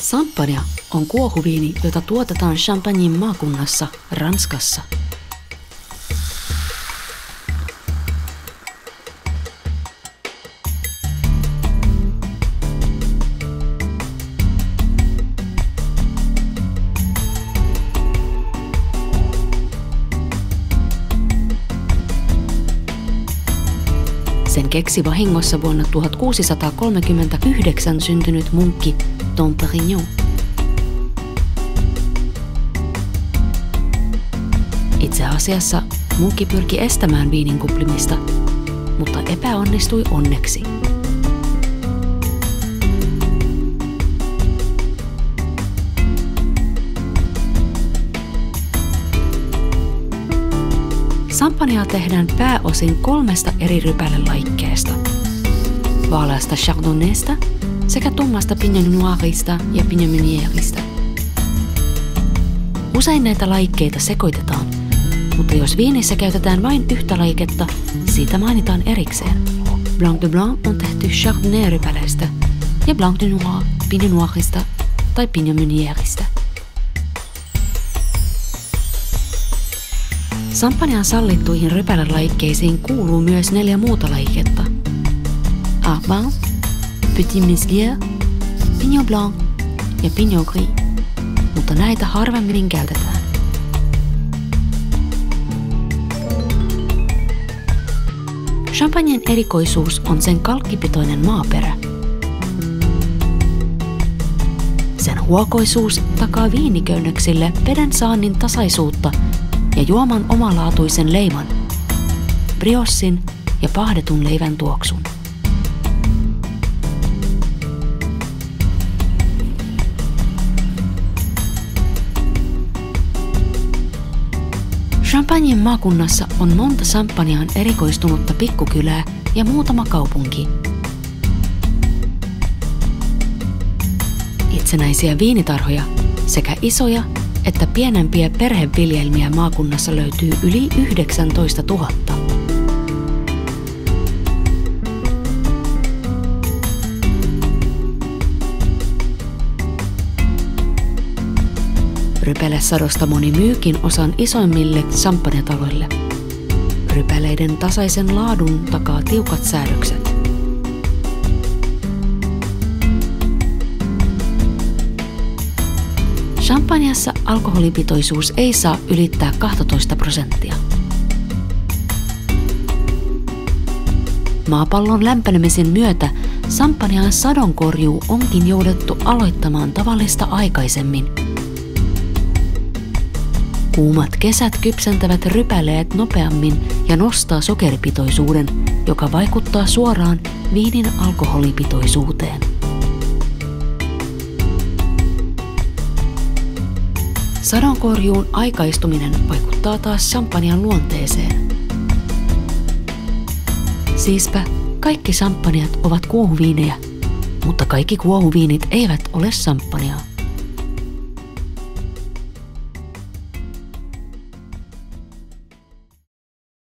Champagne on kuohuviini, jota tuotetaan Champagnen maakunnassa, Ranskassa. Sen keksi vahingossa vuonna 1639 syntynyt munkki Dom Pérignon. Itse asiassa munkki pyrki estämään viinin kuplimista, mutta epäonnistui onneksi. Champagnea tehdään pääosin 3 eri rypälelaikkeesta: vaaleasta chardonnaysta sekä tummasta pinot noirista ja pinot meunierista. Usein näitä laikkeita sekoitetaan, mutta jos viinissä käytetään vain yhtä laiketta, siitä mainitaan erikseen. Blanc de Blanc on tehty chardonnay-rypäleistä ja Blanc de Noir pinot noirista tai pinot meunierista. Champagnen sallittuihin rypälelaikkeisiin kuuluu myös 4 muuta laiketta: Arbin, Petit Meslier, Pinot Blanc ja Pinot Gris, mutta näitä harvemmin käytetään. Champagnen erikoisuus on sen kalkkipitoinen maaperä. Sen huokoisuus takaa viiniköynnöksille veden saannin tasaisuutta ja juoman omalaatuisen leiman, briossin ja pahdetun leivän tuoksun. Champagnen maakunnassa on monta champagneaan erikoistunutta pikkukylää ja muutama kaupunki. Itsenäisiä viinitarhoja sekä isoja että pienempiä perheviljelmiä maakunnassa löytyy yli 19 000. Rypälesadosta moni myykin osan isoimmille champagnetaloille. Rypäleiden tasaisen laadun takaa tiukat säädökset. Champagnessa alkoholipitoisuus ei saa ylittää 12%. Maapallon lämpenemisen myötä champagnen sadonkorjuu onkin jouduttu aloittamaan tavallista aikaisemmin. Kuumat kesät kypsentävät rypäleet nopeammin ja nostaa sokeripitoisuuden, joka vaikuttaa suoraan viinin alkoholipitoisuuteen. Sadonkorjuun aikaistuminen vaikuttaa taas champagnen luonteeseen. Siispä kaikki champagnet ovat kuohuviinejä, mutta kaikki kuohuviinit eivät ole champagnea.